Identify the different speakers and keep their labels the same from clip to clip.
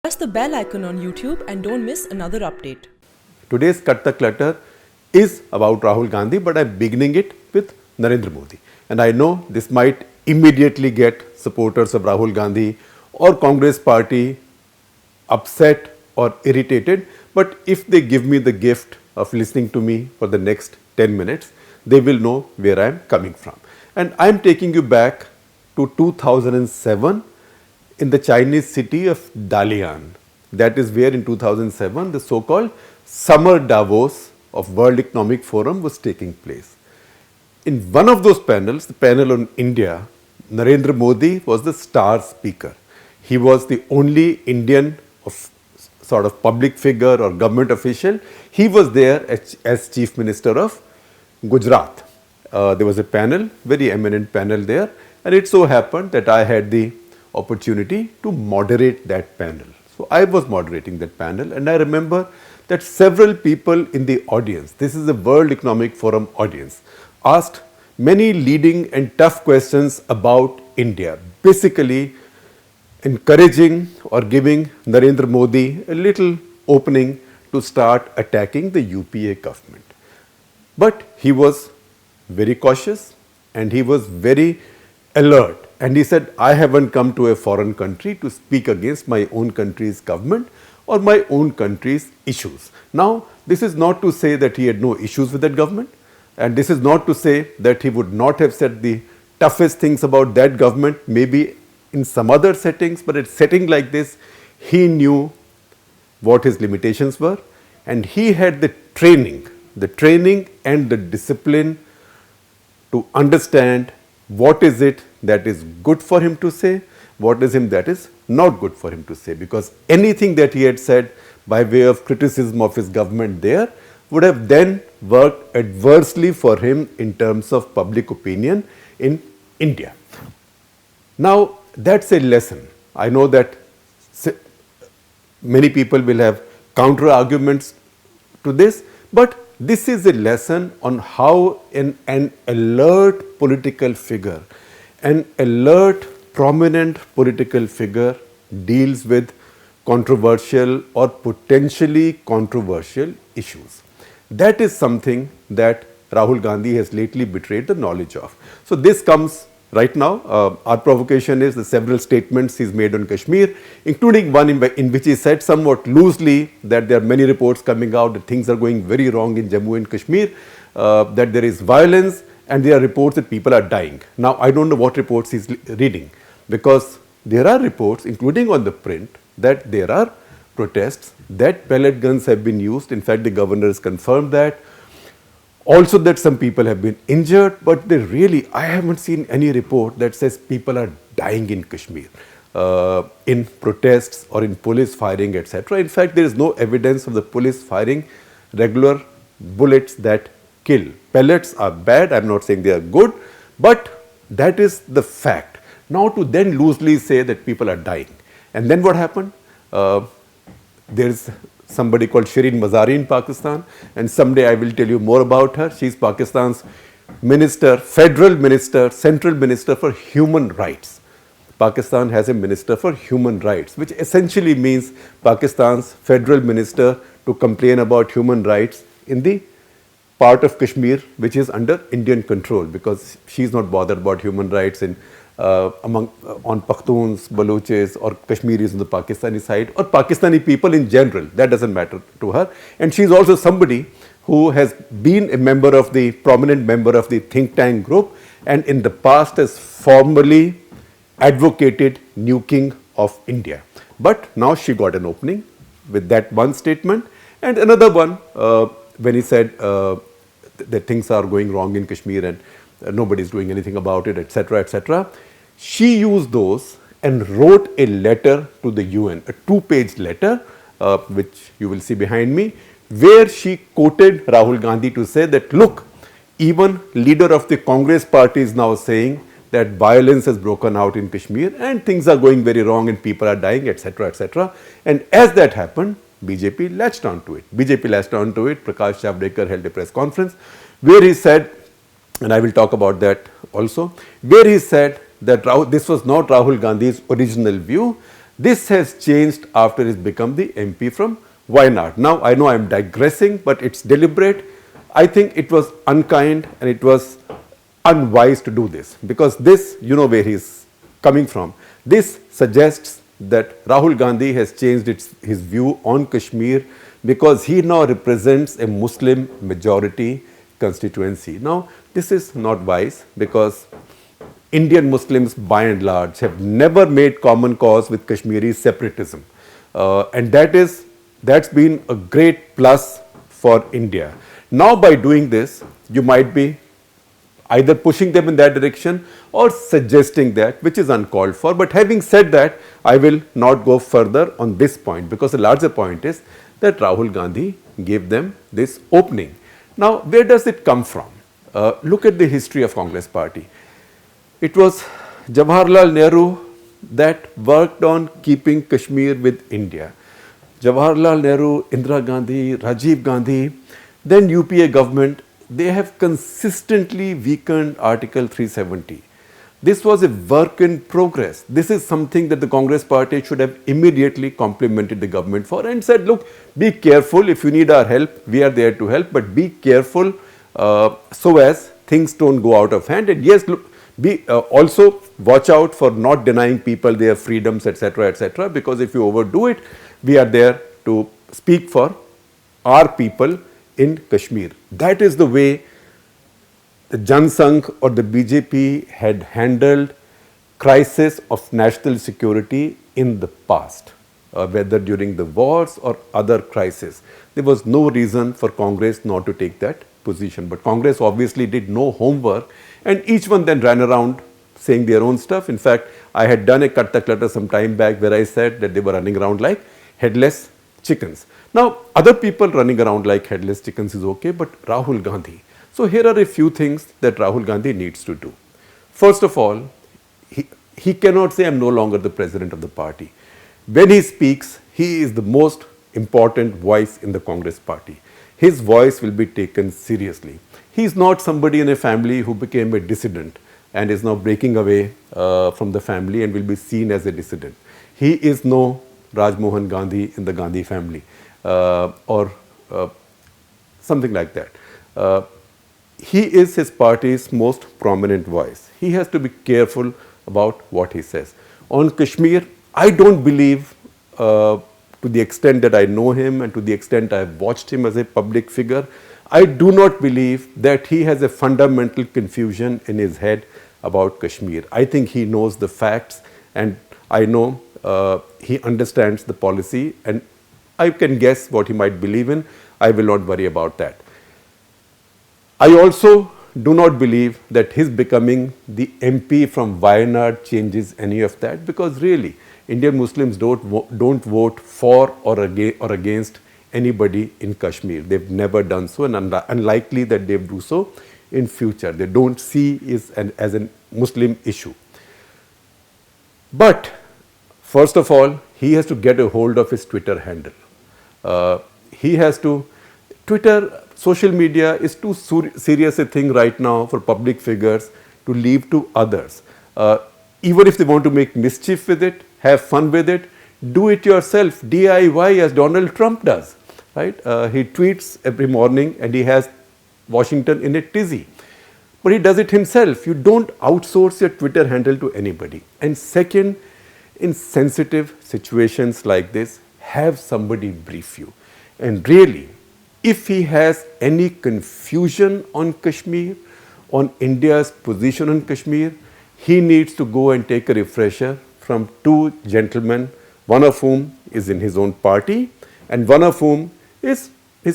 Speaker 1: Press the bell icon on YouTube and don't miss another update.
Speaker 2: Today's Cut The Clutter is about Rahul Gandhi, but I'm beginning it with Narendra Modi. And I know this might immediately get supporters of Rahul Gandhi or Congress party upset or irritated, but if they give me the gift of listening to me for the next 10 minutes, they will know where I am coming from. And I am taking you back to 2007 in the Chinese city of Dalian. That is where in 2007 the so-called Summer Davos of World Economic Forum was taking place. In one of those panels, the panel on India, Narendra Modi was the star speaker. He was the only Indian of sort of public figure or government official. He was there as Chief Minister of Gujarat. There was a panel, very eminent panel there, and it so happened that I had the opportunity to moderate that panel. So I was moderating that panel, and I remember that several people in the audience, this is the World Economic Forum audience, asked many leading and tough questions about India, basically encouraging or giving Narendra Modi a little opening to start attacking the UPA government. But he was very cautious and he was very alert. And he said, I haven't come to a foreign country to speak against my own country's government or my own country's issues. Now, this is not to say that he had no issues with that government. And this is not to say that he would not have said the toughest things about that government, maybe in some other settings, but at a setting like this, he knew what his limitations were. And he had the training and the discipline to understand what is it that is good for him to say, what is it that is not good for him to say, because anything that he had said by way of criticism of his government there would have then worked adversely for him in terms of public opinion in India. Now, that's a lesson. I know that many people will have counter arguments to this, but this is a lesson on how an alert political figure, an alert, prominent political figure deals with controversial or potentially controversial issues. That is something that Rahul Gandhi has lately betrayed the knowledge of. So this comes right now. Our provocation is the several statements he's made on Kashmir, including one in which he said somewhat loosely that there are many reports coming out that things are going very wrong in Jammu and Kashmir, that there is violence, and there are reports that people are dying. Now, I don't know what reports he's reading, because there are reports, including on ThePrint, that there are protests, that pellet guns have been used. In fact, the governor has confirmed that. Also that some people have been injured, but I haven't seen any report that says people are dying in Kashmir in protests or in police firing, etc. In fact, there is no evidence of the police firing regular bullets that kill. Pellets are bad, I'm not saying they are good, but that is the fact. Now to then loosely say that people are dying. And then what happened? There is somebody called Shireen Mazari in Pakistan, and someday I will tell you more about her. She is Pakistan's minister, federal minister, central minister for human rights. Pakistan has a minister for human rights, which essentially means Pakistan's federal minister to complain about human rights in the part of Kashmir which is under Indian control, because she is not bothered about human rights in on Pakhtuns, Baloches or Kashmiris on the Pakistani side, or Pakistani people in general. That doesn't matter to her. And she is also somebody who has been a member of the, prominent member of the think tank group, and in the past has formally advocated nuking of India. But now she got an opening with that one statement, and another one when he said that things are going wrong in Kashmir and nobody is doing anything about it, etc., etc. She used those and wrote a letter to the UN, a 2-page letter, which you will see behind me, where she quoted Rahul Gandhi to say that, look, even leader of the Congress party is now saying that violence has broken out in Kashmir and things are going very wrong and people are dying, etc., etc. And as that happened, BJP latched onto it. Prakash Javadekar held a press conference where he said, and I will talk about that also, where he said that this was not Rahul Gandhi's original view, This has changed after he's become the MP from Wayanad. Now, I know I'm digressing, but it's deliberate. I think it was unkind and it was unwise to do this, because this, you know where he's coming from. This suggests that Rahul Gandhi has changed his view on Kashmir because he now represents a Muslim majority constituency. Now, this is not wise, because Indian Muslims by and large have never made common cause with Kashmiri separatism, and that's been a great plus for India. Now, by doing this, you might be either pushing them in that direction or suggesting that, which is uncalled for. But having said that, I will not go further on this point, because the larger point is that Rahul Gandhi gave them this opening. Now, where does it come from? Look at the history of Congress party. It was Jawaharlal Nehru that worked on keeping Kashmir with India. Jawaharlal Nehru, Indira Gandhi, Rajiv Gandhi, then UPA government, they have consistently weakened Article 370. This was a work in progress. This is something that the Congress party should have immediately complimented the government for and said, look, be careful, if you need our help, we are there to help, but be careful so as things don't go out of hand. And yes, look, also watch out for not denying people their freedoms, etc., because if you overdo it, we are there to speak for our people in Kashmir. That is the way the Jan Sangh or the BJP had handled crisis of national security in the past, whether during the wars or other crises. There was no reason for Congress not to take that position. But Congress obviously did no homework, and each one then ran around saying their own stuff. In fact, I had done a Cut The Clutter some time back where I said that they were running around like headless chickens. Now, other people running around like headless chickens is okay, but Rahul Gandhi. So, here are a few things that Rahul Gandhi needs to do. First of all, he cannot say, I'm no longer the president of the party. When he speaks, he is the most important voice in the Congress party. His voice will be taken seriously. He is not somebody in a family who became a dissident and is now breaking away from the family and will be seen as a dissident. He is no Rajmohan Gandhi in the Gandhi family or something like that. He is his party's most prominent voice. He has to be careful about what he says. On Kashmir, I don't believe, to the extent that I know him and to the extent I have watched him as a public figure, I do not believe that he has a fundamental confusion in his head about Kashmir. I think he knows the facts, and I know he understands the policy, and I can guess what he might believe in. I will not worry about that. I also do not believe that his becoming the MP from Wayanad changes any of that, because really Indian Muslims don't vote for or against anybody in Kashmir. They've never done so, and unlikely that they do so in future. They don't see it as a Muslim issue. But first of all, he has to get a hold of his Twitter handle. Twitter, social media is too serious a thing right now for public figures to leave to others. Even if they want to make mischief with it, have fun with it, do it yourself, DIY, as Donald Trump does. Right? He tweets every morning and he has Washington in a tizzy. But he does it himself. You don't outsource your Twitter handle to anybody. And second, in sensitive situations like this, have somebody brief you. And really, if he has any confusion on Kashmir, on India's position on Kashmir, he needs to go and take a refresher from two gentlemen, one of whom is in his own party and one of whom his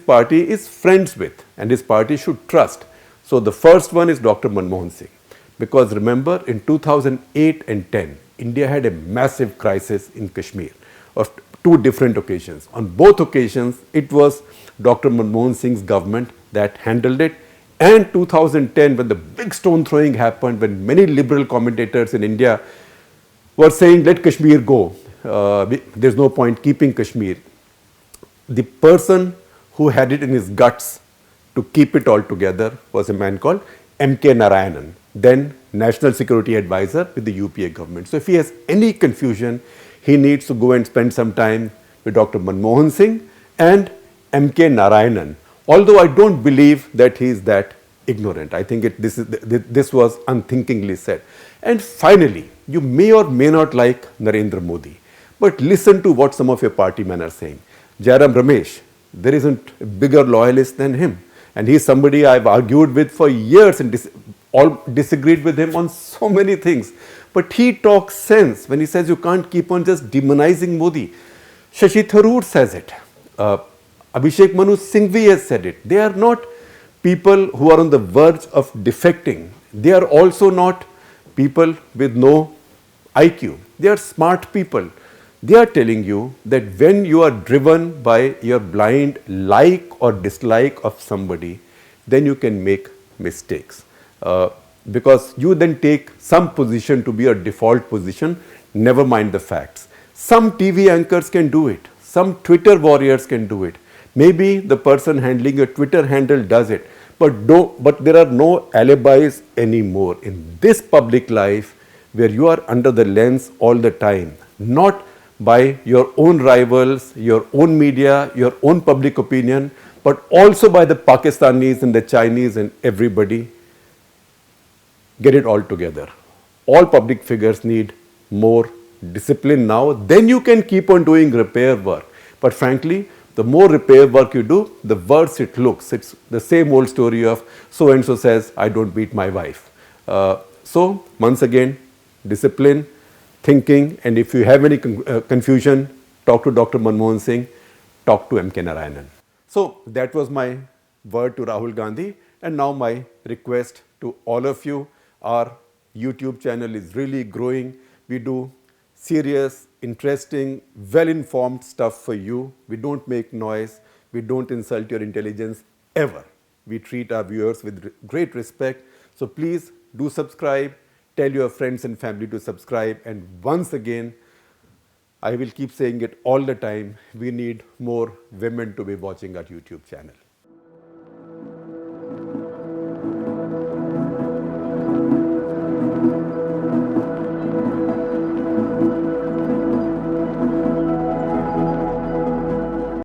Speaker 2: party is friends with and his party should trust. So the first one is Dr. Manmohan Singh, because remember, in 2008 and 10, India had a massive crisis in Kashmir of two different occasions. On both occasions, it was Dr. Manmohan Singh's government that handled it. And 2010, when the big stone throwing happened, when many liberal commentators in India were saying, let Kashmir go, there's no point keeping Kashmir. The person who had it in his guts to keep it all together was a man called M.K. Narayanan, then National Security Advisor with the UPA government. So if he has any confusion, he needs to go and spend some time with Dr. Manmohan Singh and M.K. Narayanan. Although I don't believe that he is that ignorant. I think this was unthinkingly said. And finally, you may or may not like Narendra Modi, but listen to what some of your party men are saying. Jairam Ramesh, there isn't a bigger loyalist than him. And he's somebody I've argued with for years and disagreed with him on so many things. But he talks sense when he says you can't keep on just demonizing Modi. Shashi Tharoor says it. Abhishek Manu Singhvi has said it. They are not people who are on the verge of defecting. They are also not people with no IQ. They are smart people. They are telling you that when you are driven by your blind like or dislike of somebody, then you can make mistakes. Because you then take some position to be a default position, never mind the facts. Some TV anchors can do it. Some Twitter warriors can do it. Maybe the person handling your Twitter handle does it. But there are no alibis anymore in this public life where you are under the lens all the time. Not by your own rivals, your own media, your own public opinion, but also by the Pakistanis and the Chinese and everybody. Get it all together. All public figures need more discipline now. Then you can keep on doing repair work. But frankly, the more repair work you do, the worse it looks. It's the same old story of so-and-so says, I don't beat my wife. So once again, discipline, thinking, and if you have any confusion, talk to Dr. Manmohan Singh, talk to M.K. Narayanan. So that was my word to Rahul Gandhi, and now my request to all of you. Our YouTube channel is really growing. We do serious, interesting, well-informed stuff for you. We don't make noise. We don't insult your intelligence ever. We treat our viewers with great respect. So please do subscribe. Tell your friends and family to subscribe. And once again, I will keep saying it all the time, we need more women to be watching our YouTube channel.